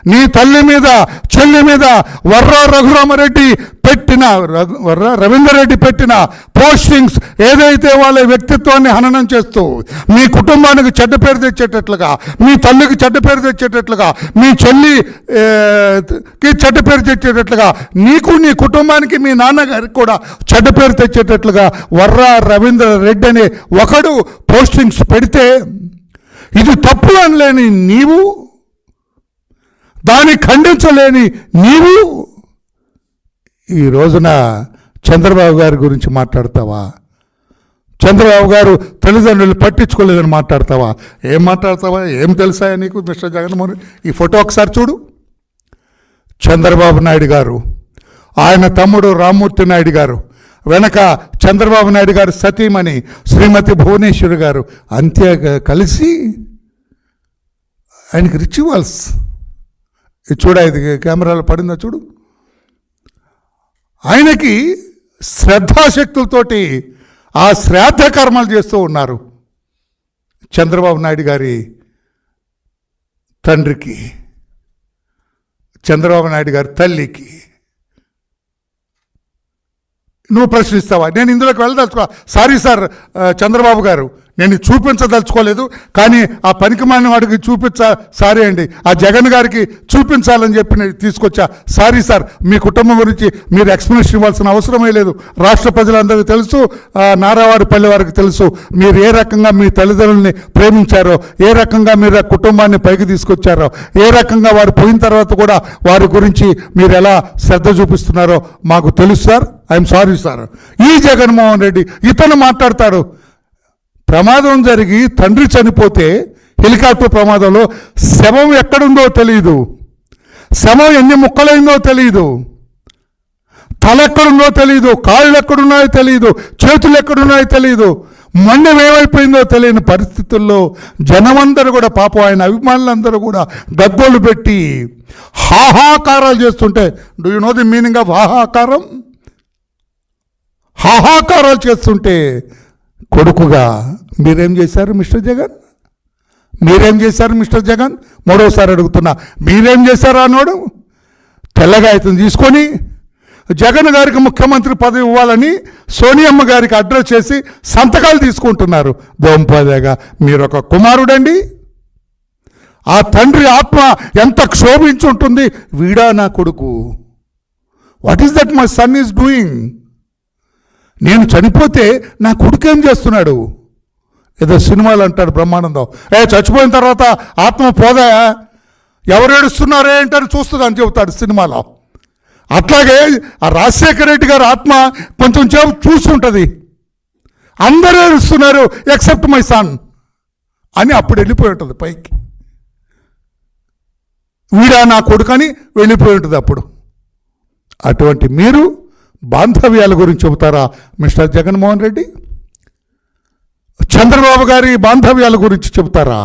నీ తల్లి మీద చెల్లి మీద వర్రా రఘురామరెడ్డి పెట్టిన రవీందర్ రెడ్డి పెట్టిన పోస్టింగ్స్ ఏదైతే వాళ్ళ వ్యక్తిత్వాన్ని హననం చేస్తూ మీ కుటుంబానికి చెడ్డ పేరు తెచ్చేటట్లుగా, మీ తల్లికి చెడ్డ పేరు తెచ్చేటట్లుగా, మీ చెల్లికి చెడ్డ పేరు తెచ్చేటట్లుగా, నీకు నీ కుటుంబానికి మీ నాన్నగారికి కూడా చెడ్డ పేరు తెచ్చేటట్లుగా వర్రా రవీంద్ర రెడ్డి అనే ఒకడు పోస్టింగ్స్ పెడితే ఇది తప్పు అనలేని నీవు, దాన్ని ఖండించలేని నీవు ఈ రోజున చంద్రబాబు గారి గురించి మాట్లాడతావా? చంద్రబాబు గారు తల్లిదండ్రులు పట్టించుకోలేదని మాట్లాడతావా? ఏం మాట్లాడతావా? ఏం తెలుసా నీకు మిస్టర్ జగన్మోహన్? ఈ ఫోటో ఒకసారి చూడు. చంద్రబాబు నాయుడు గారు, ఆయన తమ్ముడు రామ్మూర్తి నాయుడు గారు, వెనక చంద్రబాబు నాయుడు గారు సతీమణి శ్రీమతి భువనేశ్వరి గారు అంతే కలిసి ఆయనకి రిచువల్స్. ఇది చూడ, ఇది కెమెరాలో పడిందో చూడు. ఆయనకి శ్రద్ధాశక్తులతోటి ఆ శ్రాద్ధ కర్మలు చేస్తూ ఉన్నారు. చంద్రబాబు నాయుడు గారి తండ్రికి, చంద్రబాబు నాయుడు గారి తల్లికి. నువ్వు ప్రశ్నిస్తావా? నేను ఇందులోకి వెళ్ళదలుచుకో. సారీ సార్ చంద్రబాబు గారు, నేను చూపించదలుచుకోలేదు, కానీ ఆ పనికిమాలిన వాడికి సారీ అండి, ఆ జగన్ గారికి చూపించాలని చెప్పి నేను తీసుకొచ్చా. సారీ సార్, మీ కుటుంబం గురించి మీరు ఎక్స్ప్లెనేషన్ ఇవ్వాల్సిన అవసరమే లేదు. రాష్ట్ర ప్రజలందరికీ తెలుసు, నారావారిపల్లి వారికి తెలుసు మీరు ఏ రకంగా మీ తల్లిదండ్రుల్ని ప్రేమించారో, ఏ రకంగా మీరు ఆ కుటుంబాన్ని పైకి తీసుకొచ్చారో, ఏ రకంగా వారు పోయిన తర్వాత కూడా వారి గురించి మీరు ఎలా శ్రద్ధ చూపిస్తున్నారో మాకు తెలుసు సార్. I'm sorry sir. ఈ జగన్మోహన్ రెడ్డి ఇతను మాట్లాడతాడు. ప్రమాదం జరిగి తండ్రి చనిపోతే హెలికాప్టర్ ప్రమాదంలో శవం ఎక్కడుందో తెలియదు, శవం ఎన్ని ముక్కలైందో తెలియదు, తల ఎక్కడుందో తెలియదు, కాళ్ళు ఎక్కడున్నాయో తెలియదు, చేతులు ఎక్కడున్నాయో తెలియదు, మొండెం ఏమైపోయిందో తెలియని పరిస్థితుల్లో జనమందరూ కూడా, పాపం ఆయన అభిమానులందరూ కూడా గగ్గోలు పెట్టి హాహాకారాలు చేస్తుంటే, do you know the meaning of హాహాకారం? హాహాకారాలు చేస్తుంటే కొడుకుగా మీరేం చేశారు మిస్టర్ జగన్? మీరేం చేశారు మిస్టర్ జగన్? మూడోసారి అడుగుతున్నా, మీరేం చేశారు అన్నాడు. తెల్లగాయతం తీసుకొని జగన్ గారికి ముఖ్యమంత్రి పదవి ఇవ్వాలని సోనియమ్మ గారికి అడ్రస్ చేసి సంతకాలు తీసుకుంటున్నారు. దోంపదేగా మీరు ఒక కుమారుడండి. ఆ తండ్రి ఆత్మ ఎంత క్షోభించుంటుంది. వీడా నా కొడుకు, what is that my son is doing? నేను చనిపోతే నా కొడుకు ఏం చేస్తున్నాడు? ఏదో సినిమాలు అంటాడు బ్రహ్మానందం, చచ్చిపోయిన తర్వాత ఆత్మ పోదా, ఎవరు ఏడుస్తున్నారే ఏంటని చూస్తుంది అని చెబుతాడు సినిమాలో. అట్లాగే ఆ రాజశేఖర రెడ్డి గారి ఆత్మ కొంచెం సేపు చూస్తుంటుంది, అందరూ ఏడుస్తున్నారు ఎక్సెప్ట్ మై సన్ అని అప్పుడు వెళ్ళిపోయి ఉంటుంది పైకి. వీడా నా కొడుకు అని వెళ్ళిపోయి ఉంటుంది అప్పుడు. అటువంటి మీరు బాంధవ్యాల గురించి చెబుతారా మిస్టర్ జగన్మోహన్ రెడ్డి? చంద్రబాబు గారి బాంధవ్యాల గురించి చెబుతారా?